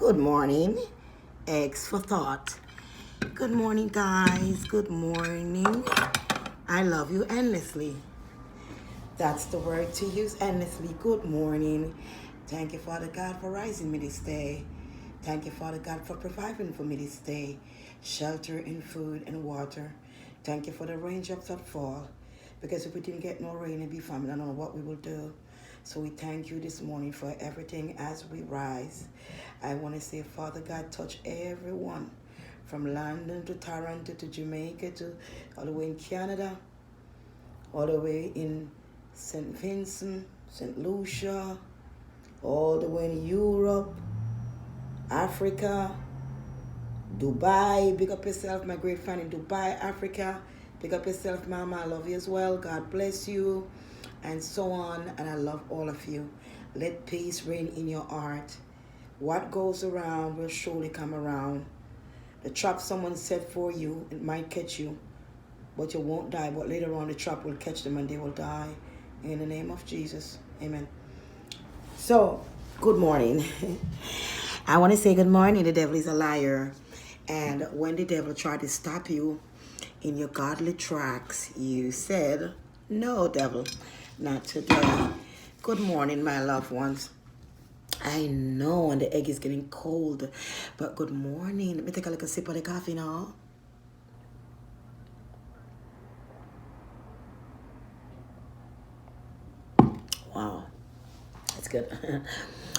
Good morning. Eggs for thought. Good morning, guys. Good morning. I love you endlessly. That's the word to use, endlessly. Good morning. Thank you, Father God, for rising me this day. Thank you, Father God, for providing for me this day. Shelter and food and water. Thank you for the raindrops that fall. Because if we didn't get no rain and be famine, I don't know what we will do. So we thank you this morning for everything as we rise. I want to say, Father God, touch everyone from London to Toronto to Jamaica to all the way in Canada, all the way in St. Vincent, St. Lucia, all the way in Europe, Africa, Dubai. Big up yourself, my great fan in Dubai, Africa. Big up yourself, Mama. I love you as well. God bless you. And so on. And I love all of you. Let peace reign in your heart. What goes around will surely come around. The trap someone set for you, it might catch you, but you won't die. But later on, the trap will catch them and they will die. In the name of Jesus. Amen. So, good morning. I want to say good morning. The devil is a liar. And when the devil tried to stop you in your godly tracks, you said, no, devil, not today. Good morning, my loved ones. I know, and the egg is getting cold, but good morning. Let me take a little sip of the coffee now. Wow, it's good.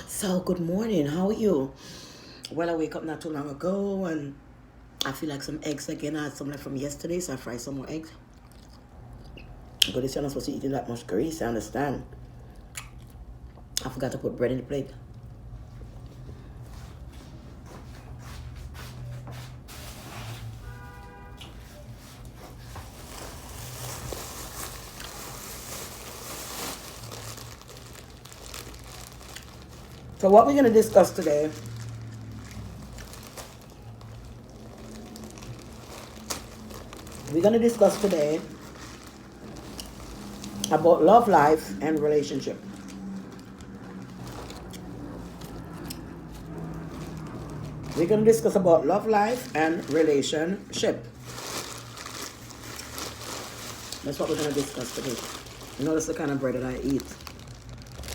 So, good morning. How are you? Well, I wake up not too long ago, and I feel like some eggs again. I had some left from yesterday, so I fried some more eggs. But this you're not supposed to eat that much grease, I understand. I forgot to put bread in the plate. So what we're going to discuss today about love life and relationship. We're going to discuss about love life and relationship. That's what we're going to discuss today. You know, that's the kind of bread that I eat.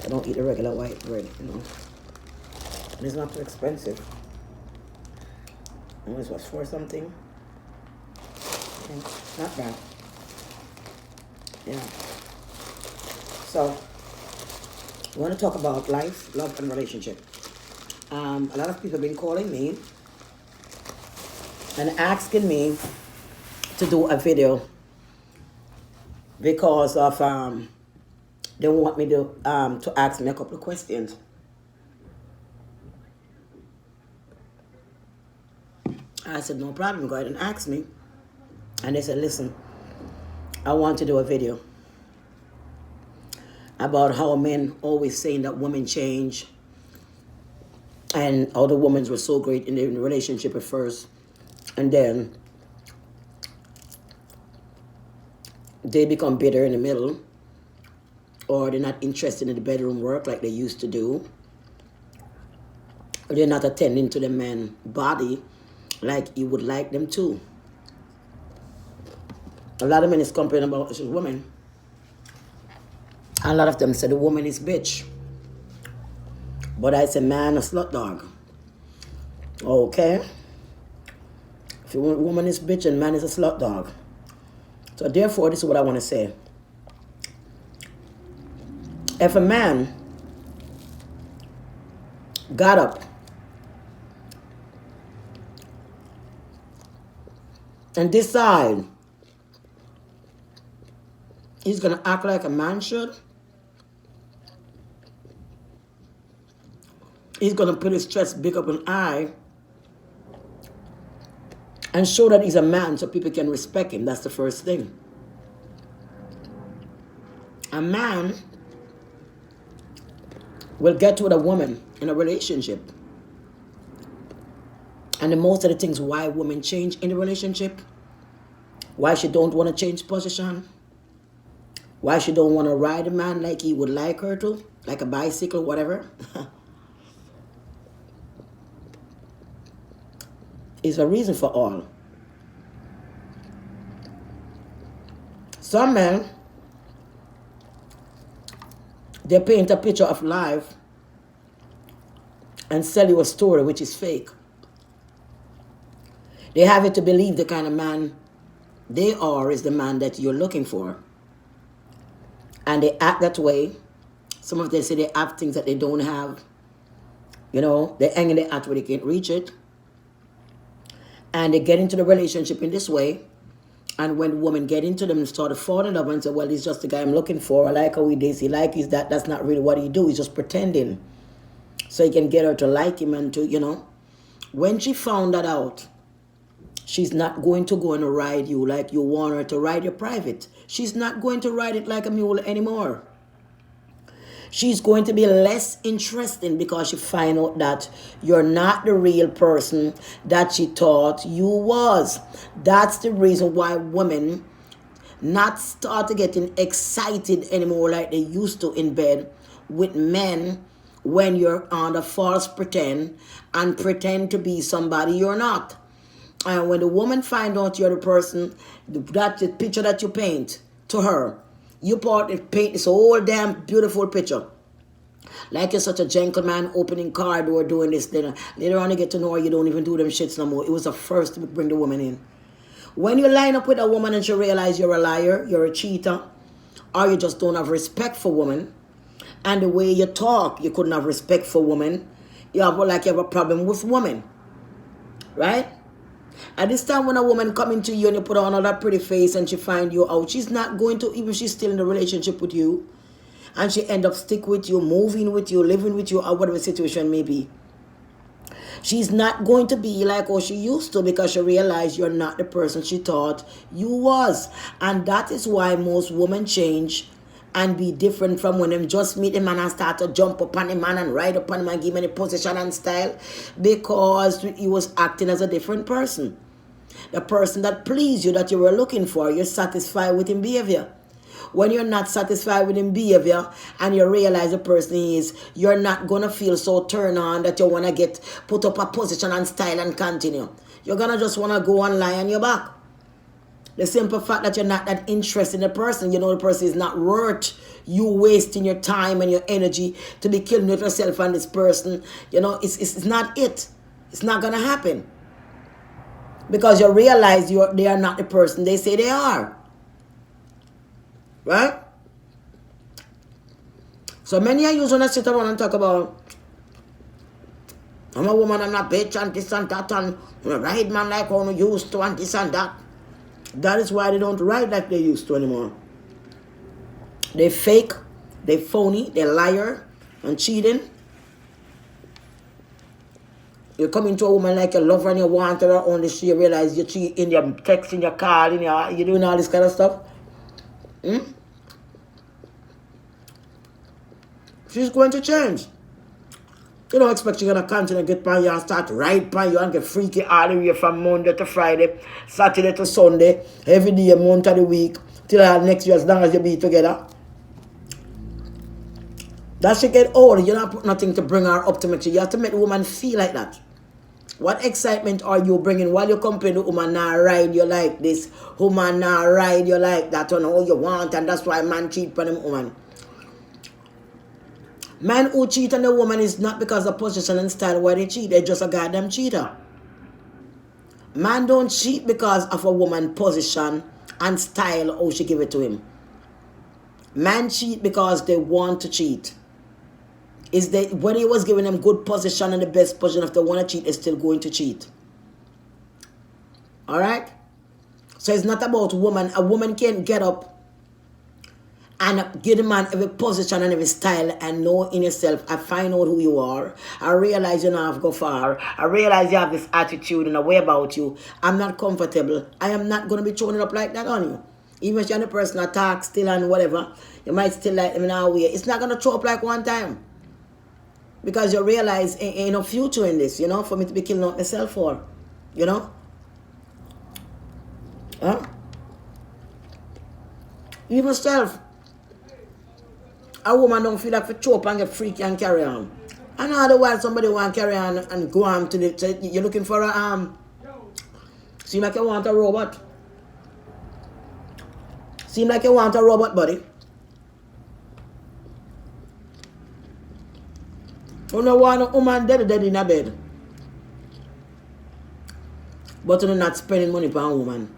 I don't eat the regular white bread, you know. And it's not too expensive. And this was for something. And not bad. Yeah. So, we want to talk about life, love, and relationship. A lot of people have been calling me and asking me to do a video because of they want me to ask me a couple of questions. I said, no problem, go ahead and ask me. And they said, listen, I want to do a video about how men always saying that women change and how the women were so great in the relationship at first, and then they become bitter in the middle, or they're not interested in the bedroom work like they used to do, or they're not attending to the man's body like you would like them to. A lot of men is complaining about this woman. A lot of them say the woman is bitch. But I say man a slut dog. Okay? If you want a woman is bitch and man is a slut dog. So therefore, this is what I want to say. If a man got up and decide he's going to act like a man should, he's going to put his chest big up and high and show that he's a man so people can respect him. That's the first thing. A man will get with a woman in a relationship. And the most of the things why women change in the relationship, why she don't want to change position, why she don't want to ride a man like he would like her to, like a bicycle, whatever. It's a reason for all. Some men, they paint a picture of life and sell you a story which is fake. They have you to believe the kind of man they are is the man that you're looking for. And they act that way. Some of them say they have things that they don't have. You know, they hang in the hat where they can't reach it. And they get into the relationship in this way. And when women get into them and start to fall in love and say, well, he's just the guy I'm looking for. I like how he does. He like he's that. That's not really what he do. He's just pretending. So he can get her to like him and to, you know. When she found that out, she's not going to go and ride you like you want her to ride your private. She's not going to ride it like a mule anymore. She's going to be less interesting because she find out that you're not the real person that she thought you was. That's the reason why women not start getting excited anymore like they used to in bed with men when you're on the false pretend and pretend to be somebody you're not. And when the woman find out you're the person, that the picture that you paint to her, you paint this whole damn beautiful picture. Like you're such a gentleman, opening car door, doing this, then later on you get to know her, you don't even do them shits no more. It was the first to bring the woman in. When you line up with a woman and she realize you're a liar, you're a cheater, or you just don't have respect for women, and the way you talk, you couldn't have respect for women, you have a problem with women. Right? At this time when a woman coming to you and you put on all that pretty face and she find you out, she's not going to, even if she's still in a relationship with you, and she end up stick with you, moving with you, living with you, or whatever situation may be. She's not going to be like how she used to because she realized you're not the person she thought you was. And that is why most women change and be different from when them just meet the man and start to jump upon the man and ride upon him and give him the position and style because he was acting as a different person. The person that pleased you, that you were looking for, you're satisfied with his behavior. When you're not satisfied with his behavior and you realize the person is, you're not going to feel so turned on that you want to get put up a position and style and continue. You're going to just want to go and lie on your back. The simple fact that you're not that interested in the person, you know the person is not worth you wasting your time and your energy to be killing with yourself and this person. You know, it's not it. It's not going to happen. Because you realize they are not the person they say they are. Right? So many of you want to sit around and talk about, I'm a woman, I'm not bitch, and this and that, and ride man like how I used to, and this and that. That is why they don't ride like they used to anymore. They fake, they phony, they liar, and cheating. You come into a woman like you love her and you want her, only she realize you cheat in your text, in your call, you're doing all this kind of stuff. She's going to change. You don't expect you're going to continue to get by you and start right by you and get freaky all the way from Monday to Friday, Saturday to Sunday, every day, month of the week, till next year as long as you be together. That she get old, you don't put nothing to bring her up to make sure. You have to make the woman feel like that. What excitement are you bringing while you complaining the woman now ride you like this, woman now ride you like that, and all you want, and that's why man cheat on them woman. Man who cheat on the woman is not because of position and style why they cheat, they're just a goddamn cheater. Man don't cheat because of a woman position and style how she give it to him. Man cheat because they want to cheat. Is that when he was giving them good position and the best position, if they want to cheat, they're still going to cheat. Alright? So it's not about woman. A woman can get up and give the man every position and every style and know in yourself. I find out who you are. I realize you don't have to go far. I realize you have this attitude and a way about you. I'm not comfortable. I am not going to be throwing it up like that on you. Even if you're the person that talks still and whatever, you might still like them in a way. It's not going to throw up like one time. Because you realize ain't no future in this, for me to be killing out myself for, Huh? Even self. A woman don't feel like to choke and get freaky and carry on. And otherwise somebody want to carry on and go on to the, you're looking for a Seem like you want a robot. Seem like you want a robot, buddy. You don't want a woman dead in a bed. But you're not spending money for a woman.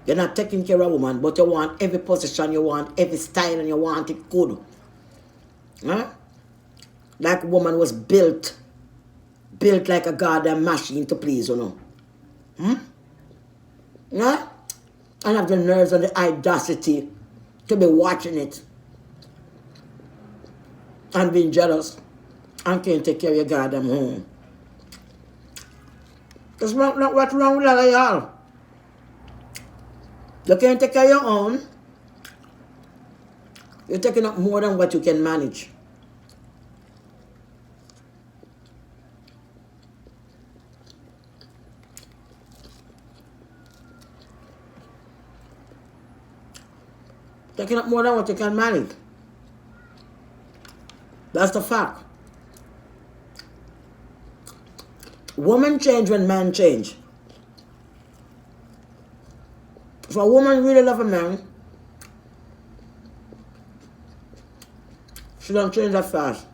You're not taking care of a woman, but you want every position, you want every style, and you want it good. Huh? Like a woman was built like a goddamn machine to please, you know. Huh? And have the nerves and the audacity to be watching it and being jealous and can't take care of your goddamn home. That's not what's wrong with all of y'all. You can't take care of your own. You're taking up more than what you can manage. Taking up more than what you can manage. That's the fact. Women change when men change. If a woman really loves a man, she don't change that fast.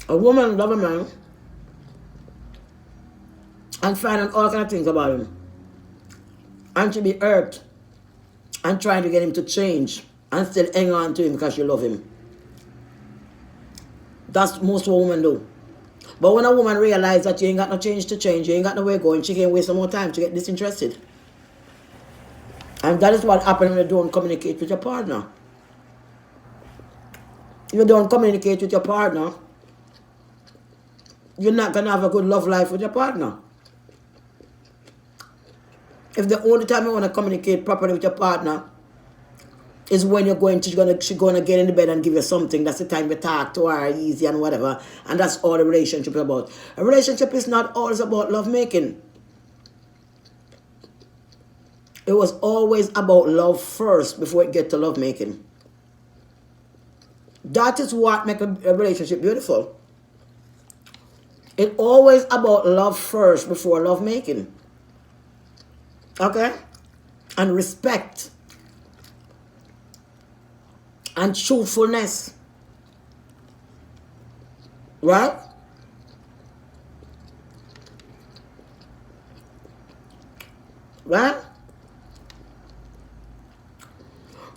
A woman loves a man and find out all kind of things about him. And she be hurt and trying to get him to change and still hang on to him because she love him. That's most women do. But when a woman realizes that you ain't got no change to change, you ain't got nowhere going, she can't waste no more time to get disinterested. And that is what happens when you don't communicate with your partner. If you don't communicate with your partner, you're not going to have a good love life with your partner. If the only time you want to communicate properly with your partner is when she's gonna get in the bed and give you something, that's the time you talk to her easy and whatever, and that's all the relationship is about. A relationship is not always about lovemaking. It was always about love first before it gets to lovemaking. That is what makes a relationship beautiful. It's always about love first before lovemaking. Okay? And respect. And truthfulness. Right? Right?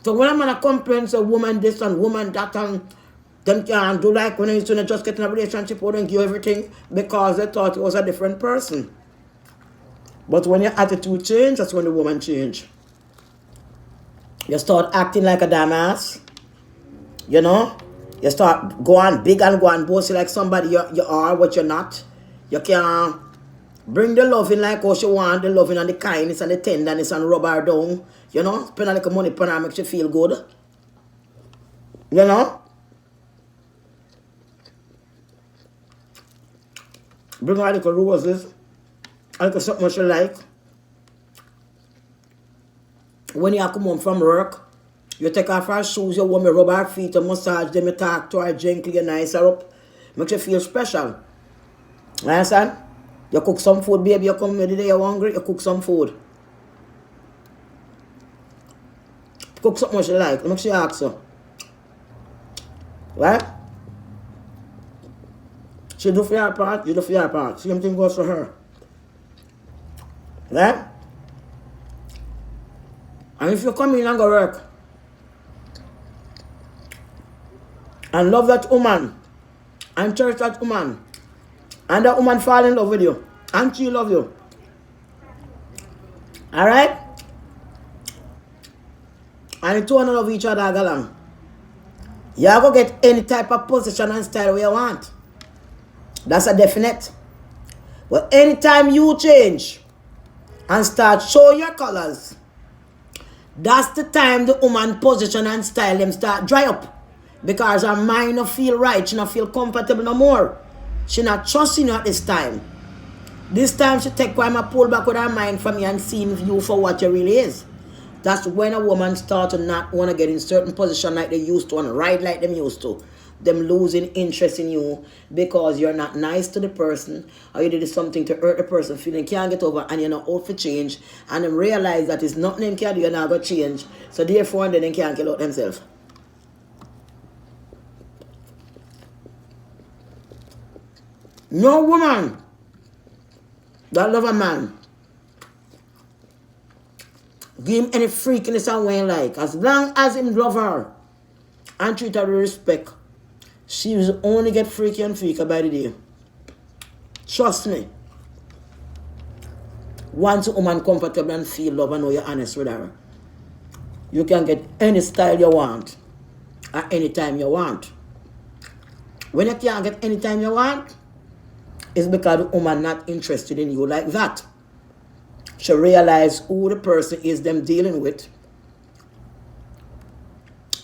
So when a man complains a woman this and woman that and them can't do like when they used to just get in a relationship or give you everything because they thought it was a different person. But when your attitude change, that's when the woman change. You start acting like a dumbass. You know? You start going big and going bossy like somebody you are, what you're not. You can't bring the loving like how she want, the loving and the kindness and the tenderness and rub her down. You know? Spend a little money on her, makes you feel good. You know? Bring her a little roses. A little something she like. When you come home from work, you take off her shoes, you want me rub her feet, you massage them, you talk to her gently, you nice her up. Makes you feel special. You understand? You cook some food, baby, you come the day you're hungry, you cook some food. Cook something she like, make sure you ask her. Right? She do for your part, you do for your part. Same thing goes for her. Right? And if you come in and go work and love that woman and cherish that woman and that woman fall in love with you and she love you, alright? And the two love each other along, you are going to get any type of position and style you want. That's a definite. But anytime you change and start show your colors, that's the time the woman position and style them start dry up. Because her mind don't feel right. She don't feel comfortable no more. She not trusting you at this time. This time she take time and pull back with her mind from you and seeing you for what you really is. That's when a woman start to not want to get in certain position like they used to and ride like them used to. them losing interest in you because you're not nice to the person, or you did something to hurt the person, feeling can't get over, and you're not out for change, and them realize that it's nothing them can do, you're not going to change, so therefore then they can't kill out themselves. No woman that love a man, give him any freakiness and way like, as long as him love her and treat her with respect, she will only get freaky and freaky by the day. Trust me. Once a woman comfortable and feel love and know you're honest with her, you can get any style you want at any time you want. When you can't get any time you want, it's because the woman not interested in you like that. She realize who the person is them dealing with,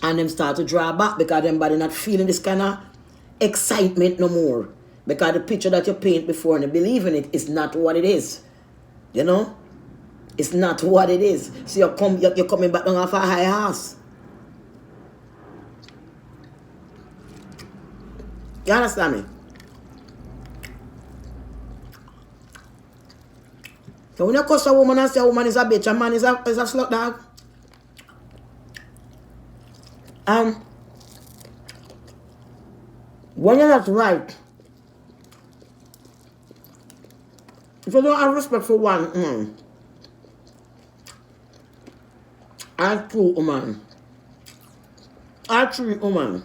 and them start to draw back because them body not feeling this kind of excitement no more. Because the picture that you paint before and you believe in it is not what it is. You know? It's not what it is. So you're coming back down off a high house. You understand me? So when you cuss a woman and say a woman is a bitch, a man is a slut dog. And when you're not right, if you don't have respect for one man and two women, and three women,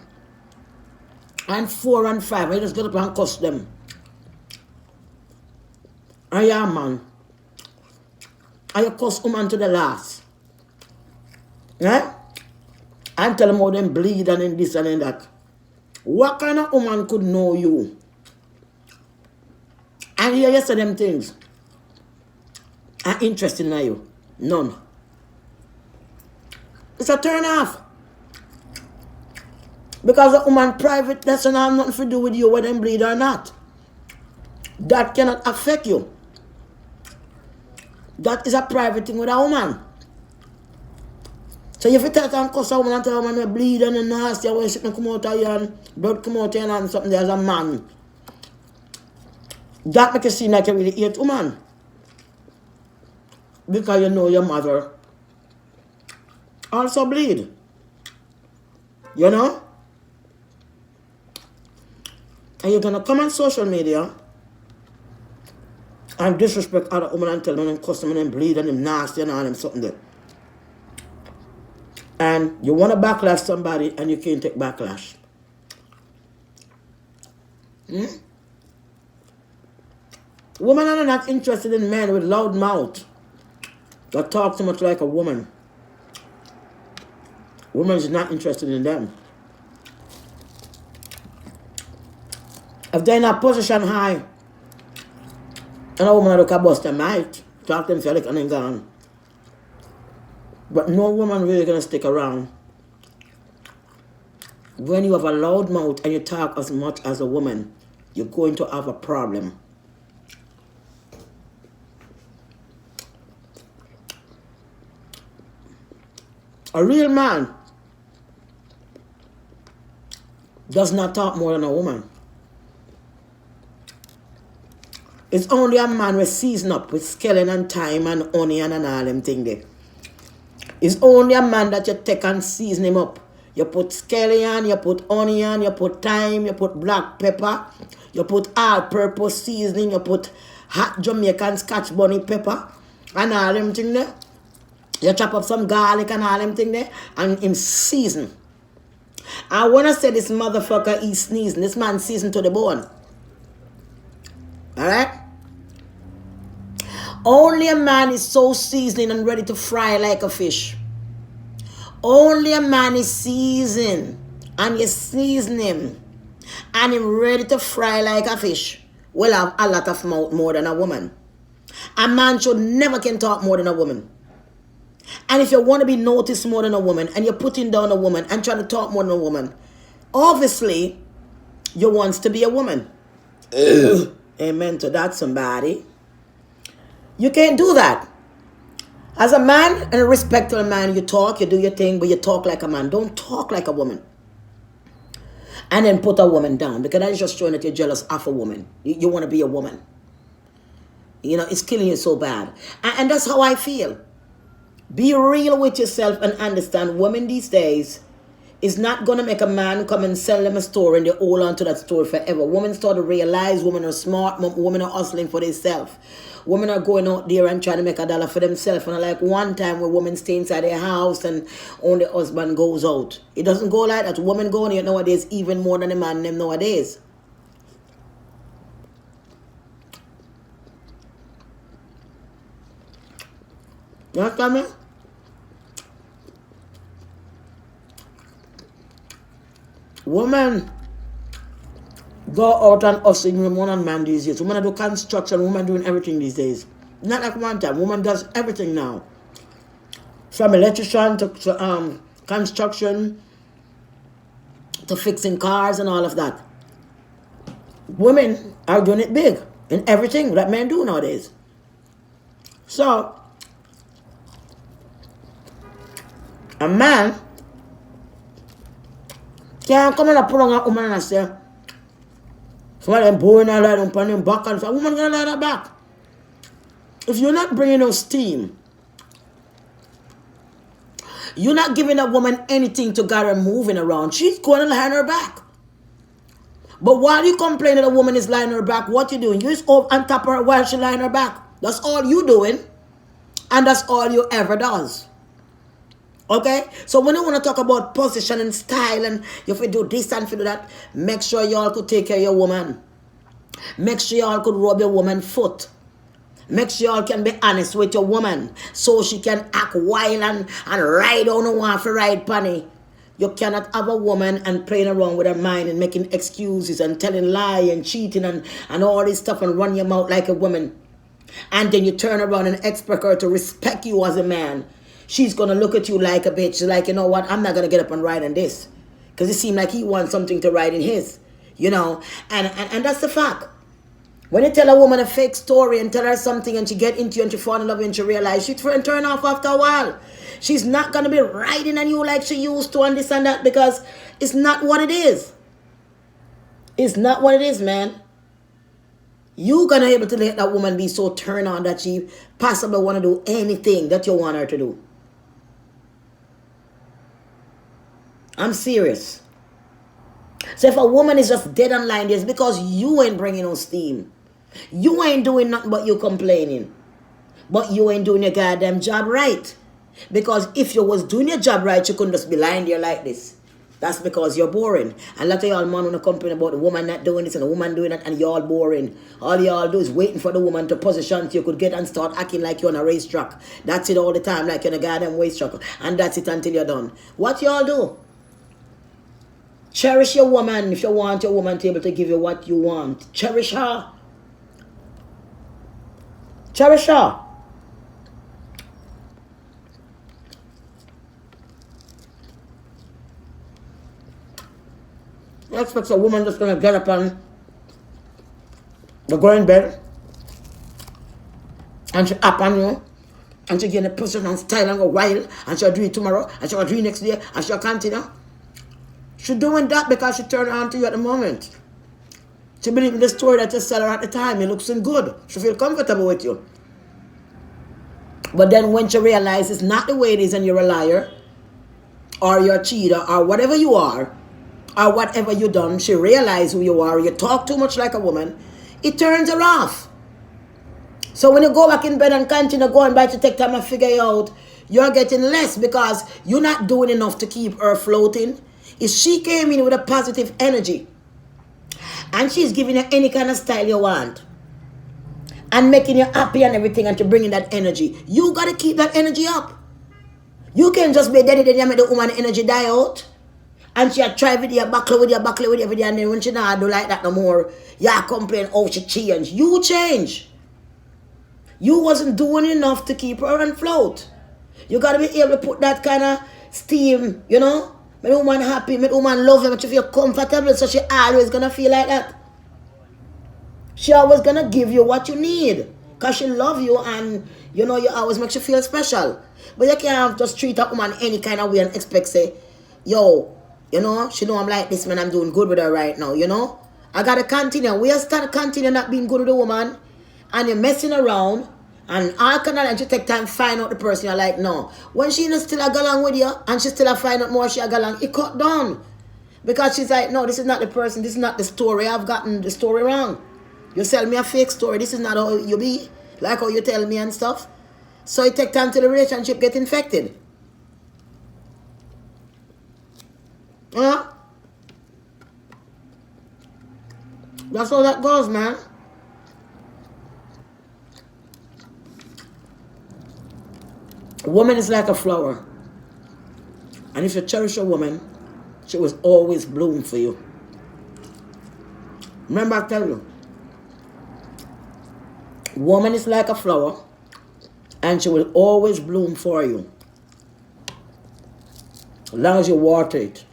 and 4 and 5, and you just get up and cuss them, and you're a man, and you cuss woman to the last, yeah? And tell them how them bleed and in this and in that. What kind of woman could know you? And hear you say them things are interesting in you? None. It's a turn off. Because a woman private, that's not have nothing to do with you whether them bleed or not. That cannot affect you. That is a private thing with a woman. So if you tell them cuss a woman and tell a woman you bleed and you nasty and when something come out of you and blood come out of you and something there's a man, that makes you seem like you really hate woman. Because you know your mother also bleed. You know? And you're gonna come on social media and disrespect other women and tell them and cuss them and bleed and them nasty and all them something there. And you want to backlash somebody and you can't take backlash. Women are not interested in men with loud mouth that talk too much like a woman. Women is not interested in them. If they're in a position high and a woman look at bust them might talk them feel like and then gone. But no woman really gonna stick around. When you have a loud mouth and you talk as much as a woman, you're going to have a problem. A real man does not talk more than a woman. It's only a man with season up with skeleton and thyme and onion and all them things there. It's only a man that you take and season him up. You put scallion, you put onion, you put thyme, you put black pepper, you put all-purpose seasoning, you put hot Jamaican Scotch bunny pepper and all them things there. You chop up some garlic and all them things there and him season. I want to say this motherfucker is sneezing. This man seasoned to the bone. Alright? Only a man is so seasoned and ready to fry like a fish. Only a man is seasoned and you season him and him ready to fry like a fish. Will have a lot of mouth more than a woman. A man should never can talk more than a woman. And if you want to be noticed more than a woman and you're putting down a woman and trying to talk more than a woman, obviously you want to be a woman. Amen to that, somebody. You can't do that. As a man and a respectful man, you talk, you do your thing, but you talk like a man. Don't talk like a woman. and then put a woman down, because that is just showing that you're jealous of a woman. You want to be a woman. You know, it's killing you so bad. And that's how I feel. Be real with yourself and understand women these days is not going to make a man come and sell them a story and they hold on to that story forever. Women start to realize women are smart, women are hustling for themselves. Women are going out there and trying to make a dollar for themselves. And I like one time where women stay inside their house and only husband goes out. It doesn't go like that. Women go on here nowadays even more than the man them nowadays. You understand me? Women go out and hustling with women and man these days. Women do construction, women doing everything these days. Not like one time. Woman does everything now. From electrician to construction to fixing cars and all of that. Women are doing it big in everything that men do nowadays. So, a man can't come and put on a woman and say, some of them boring and lie down on them back and say, a woman gonna lie that back. If you're not bringing no steam, you're not giving a woman anything to get her moving around, she's going to lie on her back. But while you complain that a woman is lying on her back, what you doing? You just up on top of her while she's lying on her back. That's all you doing. And that's all you ever does. Okay? So when you want to talk about position and style and if you do this and if you do that, make sure y'all could take care of your woman. Make sure y'all could rub your woman's foot. Make sure y'all can be honest with your woman so she can act wild and ride on the one for ride punny. You cannot have a woman and playing around with her mind and making excuses and telling lies and cheating and all this stuff and run your mouth like a woman. And then you turn around and expect her to respect you as a man. She's going to look at you like a bitch. Like, you know what? I'm not going to get up and ride on this. Because it seemed like he wants something to ride in his. You know? And that's the fact. When you tell a woman a fake story and tell her something and she get into you and she fall in love and she realize she's turn off after a while. She's not going to be riding on you like she used to and this and that because it's not what it is. It's not what it is, man. You're going to be able to let that woman be so turned on that she possibly want to do anything that you want her to do. I'm serious. So if a woman is just dead on line, it's because you ain't bringing no steam. You ain't doing nothing but you complaining. But you ain't doing your goddamn job right. Because if you was doing your job right, you couldn't just be lying there like this. That's because you're boring. And a lot of y'all man want to complain about the woman not doing this and the woman doing that and y'all boring. All y'all do is waiting for the woman to position so you could get and start acting like you're on a racetrack. That's it all the time, like you're on a goddamn racetrack. And that's it until you're done. What y'all do? Cherish your woman if you want your woman to be able to give you what you want. Cherish her. Cherish her. You expect a woman just gonna get up and go in bed and she up on you and she get in a position and style and go wild and she'll do it tomorrow and she'll do it next day and she'll continue. She's doing that because she turned on to you at the moment. She believes in the story that you sell her at the time. It looks good. She feels comfortable with you. But then when she realizes it's not the way it is and you're a liar or you're a cheater or whatever you are or whatever you done, she realizes who you are. You talk too much like a woman. It turns her off. So when you go back in bed and continue going back to take time and figure it out, you're getting less because you're not doing enough to keep her floating. If she came in with a positive energy and she's giving you any kind of style you want and making you happy and everything and to bringing that energy, you got to keep that energy up. You can't just be dead and make the woman energy die out and she try with you, buckle with you every day and then when she not do like that no more, you complain, oh she changed. You change. You wasn't doing enough to keep her afloat. You got to be able to put that kind of steam, you know. Make the woman happy, make the woman love her, make she feel comfortable, so she always gonna feel like that. She always gonna give you what you need, because she love you and, you know, you always make you feel special. But you can't just treat a woman any kind of way and expect, say, yo, You know, she know I'm like this when I'm doing good with her right now, you know. I gotta continue. We start continue not being good with the woman, and you're messing around, and all kind of, and you take time to find out the person. You're like, no. When she still a go along with you, and she still a find out more, she a go along, it cut down. Because she's like, no, this is not the person, this is not the story. I've gotten the story wrong. You sell me a fake story. This is not how you be, like how you tell me and stuff. So it take time till the relationship get infected. Yeah? That's how that goes, man. A woman is like a flower. And if you cherish a woman, she will always bloom for you. Remember I tell you, woman is like a flower, and she will always bloom for you. As long as you water it.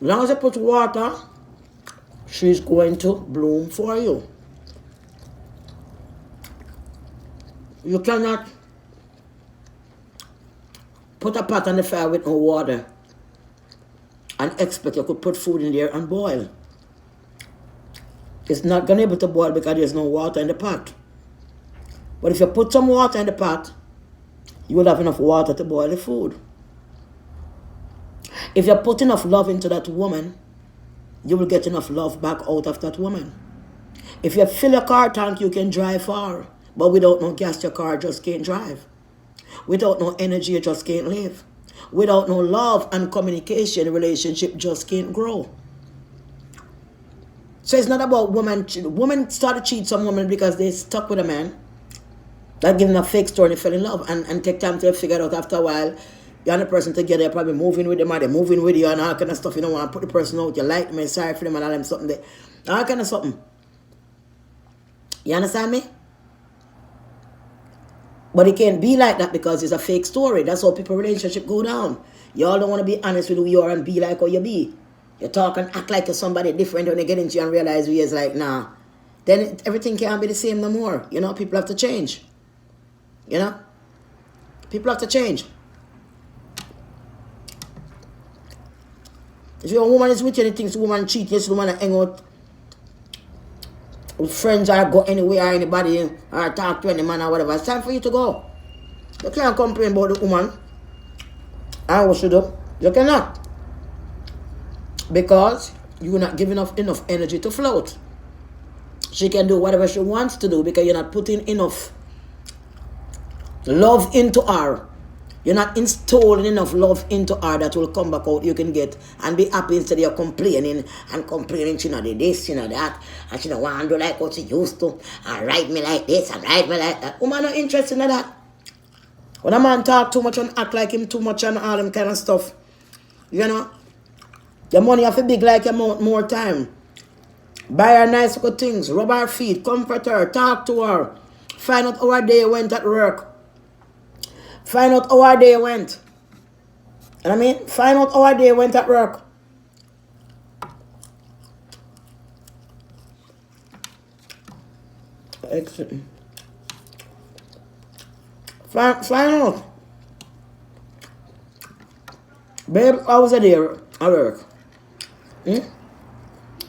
As long as you put water, she's going to bloom for you. You cannot put a pot on the fire with no water and expect you could put food in there and boil. It's not going to be able to boil because there's no water in the pot. But if you put some water in the pot, you will have enough water to boil the food. If you put enough love into that woman, you will get enough love back out of that woman. If you fill your car tank, you can drive far. But without no gas, your car just can't drive. Without no energy, you just can't live. Without no love and communication, the relationship just can't grow. So it's not about women. Women start to cheat some women because they stuck with a man. That give them a fake story and they fell in love. And take time to figure it out after a while. You and the person together, you're probably moving with them, or they're moving with you and all kind of stuff. You don't want to put the person out. You like them, you're sorry for them and all them something. All kind of something. You understand me? But it can't be like that because it's a fake story. That's how people relationship go down. Y'all don't want to be honest with who you are and be like how you be. You talk and act like you're somebody different when they get into you and realize who is like, nah. Then everything can't be the same no more. You know, people have to change. You know? People have to change. If your woman is with you and thinks the woman cheat, yes, the woman hang out with friends or go anywhere or anybody or talk to any man or whatever, it's time for you to go. You can't complain about the woman. And what you do? You cannot. Because you're not giving enough energy to float. She can do whatever she wants to do because you're not putting enough love into her. You're not installing enough love into her that will come back out you can get and be happy instead of complaining and complaining, she know this, she know that, and she don't want to do like what she used to, and write me like this and write me like that. Woman not interested in that. When a man talk too much and act like him too much and all them kind of stuff, you know, your money have to big like your mouth more time. Buy her nice good things, rub her feet, comfort her, talk to her, find out how her day went at work. Find out how our day went. You know what I mean? Find out how our day went at work. Excellent. Find out. Babe, how was the day at work? You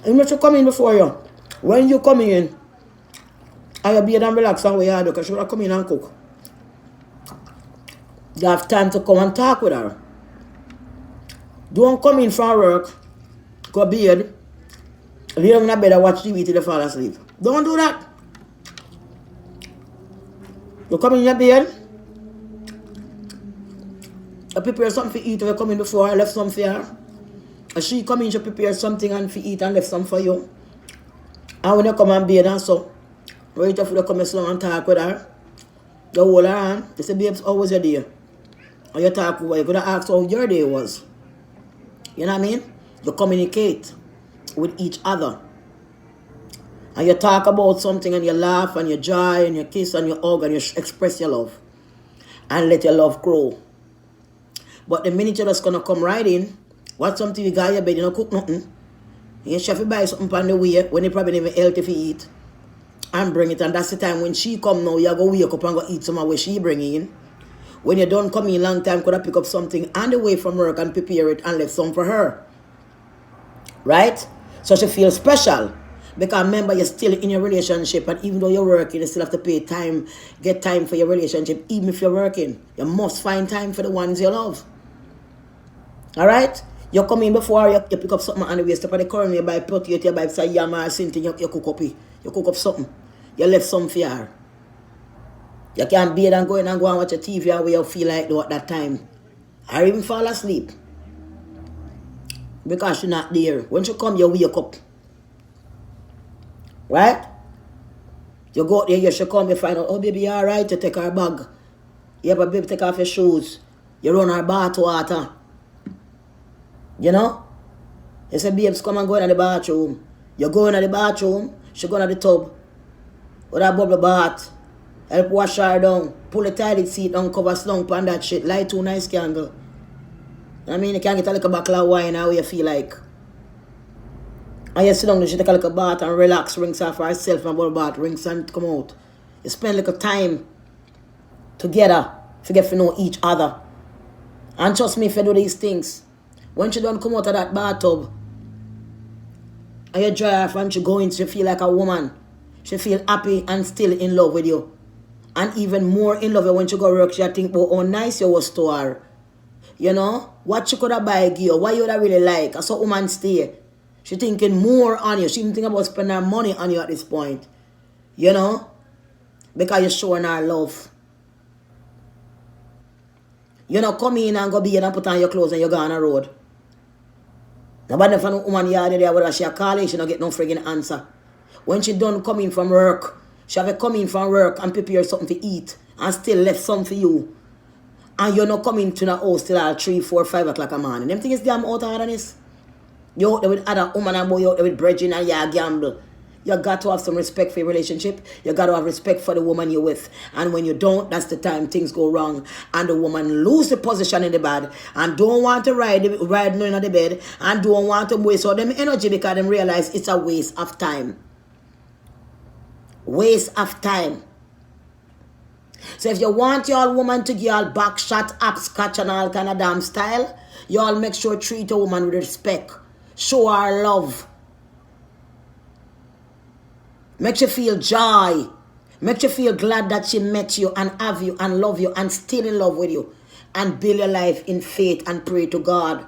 must come in before you. When you come in, I'll be and relax and we are because she will come in and cook. You have time to come and talk with her. Don't come in from work, go bed, lay down in bed and watch TV till you fall asleep. Don't do that. You come in your bed, you prepare something to eat. You come in before I left something for her. And she come in, she prepare something and for eat and left some for you. And when you come and bed and so, right after you come slow and talk with her, you hold her hand, you say, babes, how was your day? And you talk over, you're going to ask how your day was. You know what I mean? You communicate with each other. And you talk about something and you laugh and you joy and you kiss and you hug and you express your love. And let your love grow. But the minute you're just going to come right in, watch something you got your bed, you don't cook nothing. You have to buy something on the way when you probably never healthy to eat. And bring it. And that's the time when she come now, you go wake up and go eat some of what she bring in. When you don't come in long time, could have pick up something on the way from work and prepare it and left some for her. Right? So she feels special. Because remember, you're still in your relationship, and even though you're working, you still have to pay time, get time for your relationship. Even if you're working, you must find time for the ones you love. Alright? You come in before you pick up something on the way, step on the corner, you buy potato, you buy some yam or something, you cook up it. You cook up something. You left some for her. You can't bathe and go in and go and watch a TV where you feel like though at that time. Or even fall asleep. Because she's not there. When she come, you wake up. Right? You go out there, she come, you find out, oh baby, you alright, you take her bag. Yeah, but baby, take off your shoes. You run her bath water. You know? You say, babes, come and go in the bathroom. You go in the bathroom, she go in the tub. With a bubble bath. Help wash her down. Pull the toilet seat down, cover slump on that shit. Light 2 nice candle. I mean, you can get a little bottle of wine how you feel like. And you sit down, she take a little bath and relax, rinse off herself and bubble bath, rinse and come out. You spend a little time together, forget to know each other. And trust me, if you do these things, when she don't come out of that bathtub, and you dry off and she go in, she feel like a woman. She feel happy and still in love with you. And even more in love with you when she go work, she think about how nice you was to her. You know? What she could have buy you, what you would have really like. I saw woman stay. She thinking more on you. She even think about spending her money on you at this point. You know? Because you're showing her love. You know, come in and go be and put on your clothes and you go on the road. Nobody find a woman yard there whether she a call, she don't get no friggin' answer. When she done coming from work, she have come in from work and prepare something to eat and still left some for you. And you're not coming to the house till at 3, 4, 5 o'clock a morning. Them things damn out of this. You out there with other woman and boy, you out there with brethren and you gamble. You got to have some respect for your relationship. You got to have respect for the woman you're with. And when you don't, that's the time things go wrong. And the woman lose the position in the bed and don't want to ride none of the bed and don't want to waste all them energy because they realize it's a waste of time. Waste of time. So if you want your woman to give y'all back shot, upscotch and all kind of damn style, y'all make sure treat a woman with respect. Show her love. Make you feel joy. Make you feel glad that she met you and have you and love you and still in love with you. And build your life in faith and pray to God.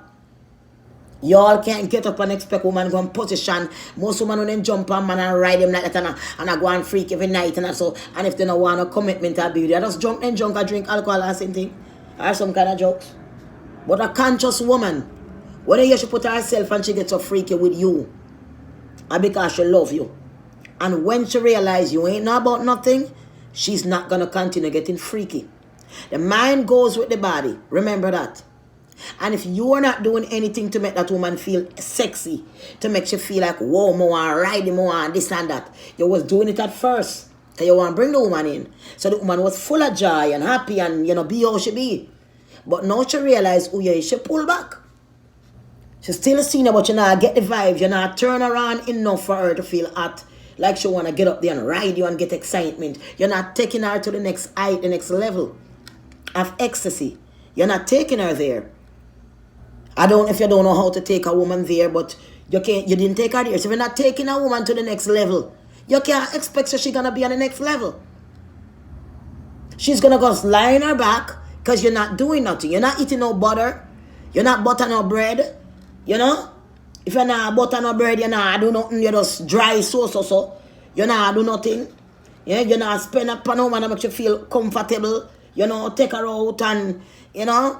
Y'all can't get up and expect woman go in position. Most women when them jump on man and ride them like that and I go and freak every night and so. And if they don't want a commitment or beauty, I just jump and drunk and drink alcohol or something. Or some kind of jokes. But a conscious woman, when she put herself and she gets so freaky with you, and because she love you. And when she realize you ain't know about nothing, she's not going to continue getting freaky. The mind goes with the body. Remember that. And if you are not doing anything to make that woman feel sexy, to make she feel like, whoa, more and riding more and this and that, you was doing it at first. Because you want to bring the woman in. So the woman was full of joy and happy and, be how she be. But now she realized, oh yeah, she pull back. She's still seeing her, but you not get the vibe. You not turn around enough for her to feel hot. Like she want to get up there and ride you and get excitement. You're not taking her to the next height, the next level of ecstasy. You're not taking her there. I don't know if you don't know how to take a woman there, but you didn't take her there. So if you're not taking a woman to the next level, you can't expect her she's going to be on the next level. She's going to go lie on her back because you're not doing nothing. You're not eating no butter. You're not butter no bread. You know? If you're not butter no bread, you're not do nothing. You're just dry so. You're not do nothing. Yeah? You're not spend up on a woman that makes you feel comfortable. Take her out and,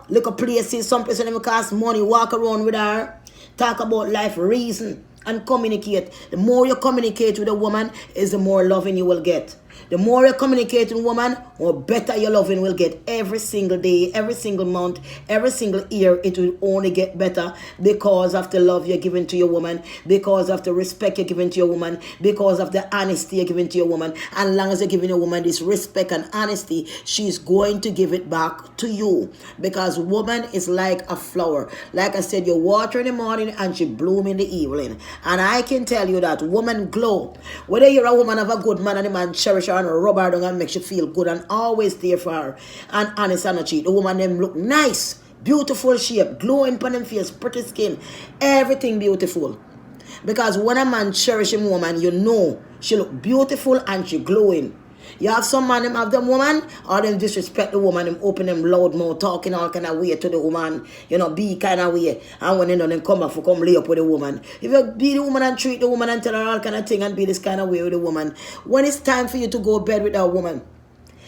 look at places. Some places never cost money. Walk around with her. Talk about life, reason, and communicate. The more you communicate with a woman, is the more loving you will get. The more you communicate with a woman, the better your loving will get every single day, every single month, every single year. It will only get better because of the love you're giving to your woman, because of the respect you're giving to your woman, because of the honesty you're giving to your woman. And as long as you're giving a woman this respect and honesty, she's going to give it back to you. Because woman is like a flower. Like I said, you water in the morning and she bloom in the evening. And I can tell you that woman glow. Whether you're a woman of a good man and the man cherish cherish her and rub her down and make you feel good and always there for her. And honest and not cheat. The woman them look nice, beautiful shape, glowing on them face, pretty skin, everything beautiful. Because when a man cherish a woman, you know she look beautiful and she glowing. You have some man, them have them woman, or them disrespect the woman, them open them loud mouth, talking all kind of way to the woman, you know, be kind of way. And when they know them come back for come lay up with the woman. If you be the woman and treat the woman and tell her all kind of thing and be this kind of way with the woman, when it's time for you to go to bed with that woman,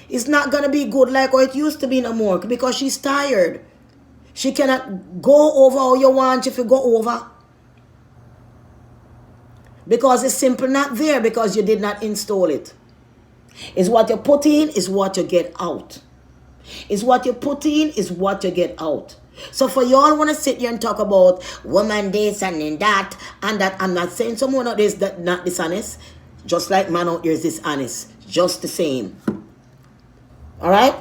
it's not going to be good like how it used to be no more because she's tired. She cannot go over how you want if you go over. Because it's simply not there because you did not install it. It's what you put in is what you get out. It's what you put in is what you get out. So for y'all want to sit here and talk about woman this and that and that, I'm not saying someone out there is not dishonest. Just like man out there is dishonest. Just the same. Alright?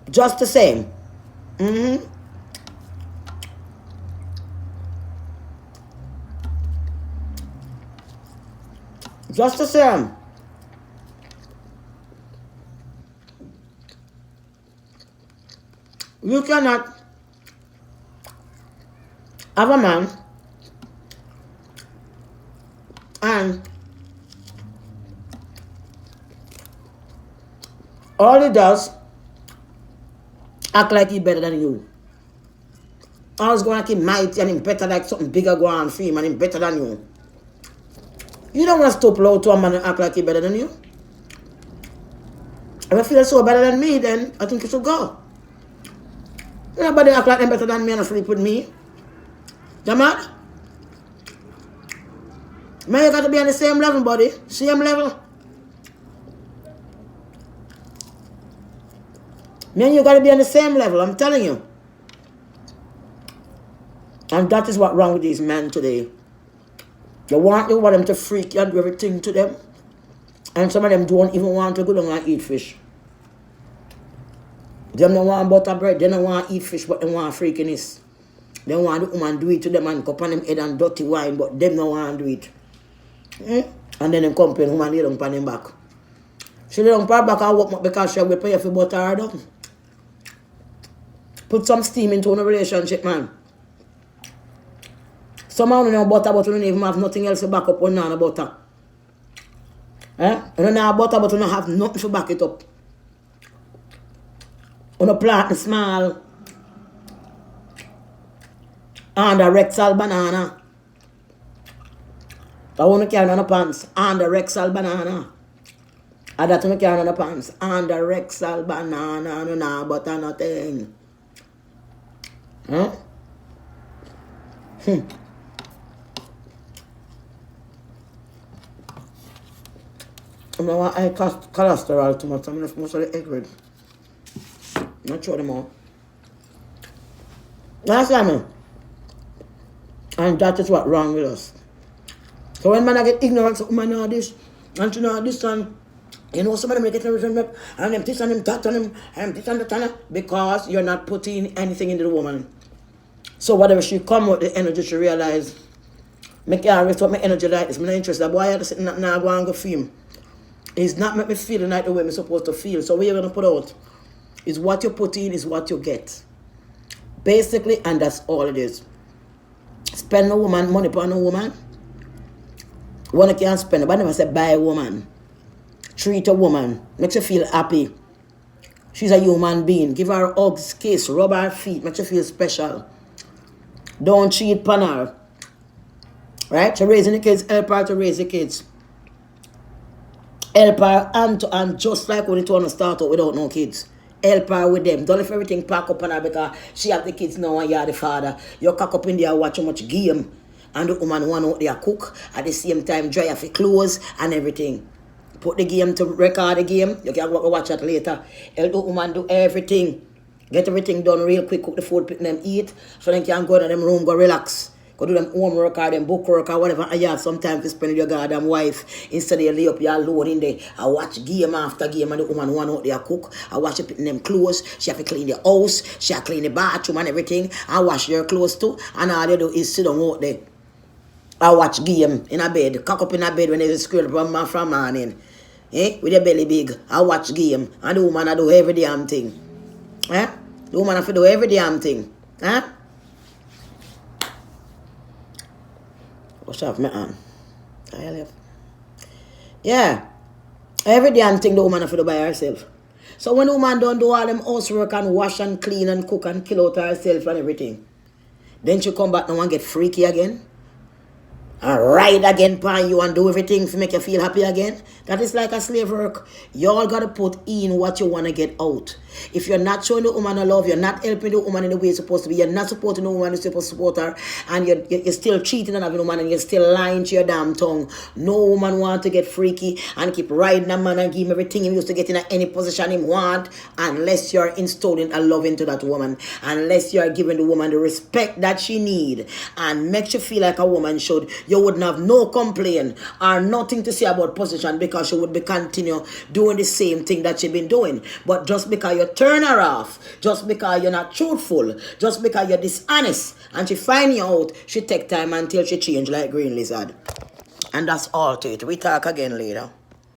Just the same. Just the same. You cannot have a man and all he does act like he's better than you. Always going like he mighty and he's better like something bigger going on for him and he's better than you. You don't want to stop loud to a man and act like he's better than you. If you feel so better than me, then I think you should go. Nobody act like them better than me and sleep with me. You mad? Man, you got to be on the same level, buddy. Same level. Man, you got to be on the same level, I'm telling you. And that is what's wrong with these men today. You want them to freak you and do everything to them. And some of them don't even want to go down and eat fish. They don't want butter bread, they don't want to eat fish, but they want freakiness. They want the woman do it to them and cup on them head and dirty wine, but them don't want to do it. And then they complain, woman lay down on them back. She lay down on her back and walk up because she will pay for butter her down. Put some steam into a relationship, man. Somehow you know butter, but you don't even have nothing else to back up on the butter. You don't have butter, but you don't have nothing to back it up. On a plant small and a Rexal banana. I want to carry on the pants and a Rexal banana. And that want to carry on the pants and a Rexal banana. No butter, nothing. Huh? I don't want high cholesterol too much. I'm going to most of the egg red. Not sure them all. That's what I mean. And that is what's wrong with us. So when man I get ignorant, so man know this, and you know this and you know some of them get resentment and them this and them that and this and that because you're not putting anything into the woman. So whatever she come with the energy, she realize me can't rest up my energy like this. I'm not interested. That boy I just now go and go film. It's not make me feel like the way I'm supposed to feel. So what you're gonna put out is what you put in is what you get. Basically, and that's all it is. Spend a woman money upon a woman. One can't spend it, but I never say buy a woman. Treat a woman. Makes you feel happy. She's a human being. Give her hugs, kiss, rub her feet, makes you feel special. Don't cheat upon her. Right? So raising the kids, help her to raise the kids. Help her and just like when it want to start out without no kids. Help her with them. Don't let everything pack up on her because she have the kids now and you are the father. You cock up in there watch how much game. And the woman want out there cook. At the same time dry off your clothes and everything. Put the game to record the game. You can go watch it later. Help the woman do everything. Get everything done real quick. Cook the food, pick them eat. So then can go to them room, go relax. Go do them homework or them book work or whatever. And you have some time to spend with your goddamn wife. Instead of you lay up your alone in there. I watch game after game and the woman want out there cook. I watch her putting them clothes. She have to clean the house. She have to clean the bathroom and everything. I wash your clothes too. And all they do is sit down out there. I watch game in a bed, cock up in a bed when they scream from morning. With your belly big. I watch game. And the woman I do every damn thing. The woman have to do every damn thing. Wash off my hand. Yeah. Every damn thing the woman have to do by herself. So when the woman don't do all them housework and wash and clean and cook and kill out herself and everything, then she come back now and get freaky again. And ride again upon you and do everything to make you feel happy again. That is like a slave work. You all got to put in what you want to get out. If you're not showing the woman a love, you're not helping the woman in the way it's supposed to be, you're not supporting the woman you're supposed to support her, and you're still cheating on having a woman and you're still lying to your damn tongue. No woman want to get freaky and keep riding a man and give him everything he used to get in any position he want, unless you're installing a love into that woman, unless you're giving the woman the respect that she need and makes you feel like a woman should. You wouldn't have no complaint or nothing to say about position because she would be continue doing the same thing that she been doing. But just because you turn her off, just because you're not truthful, just because you're dishonest, and she find you out, she take time until she change like green lizard. And that's all to it. We talk again later.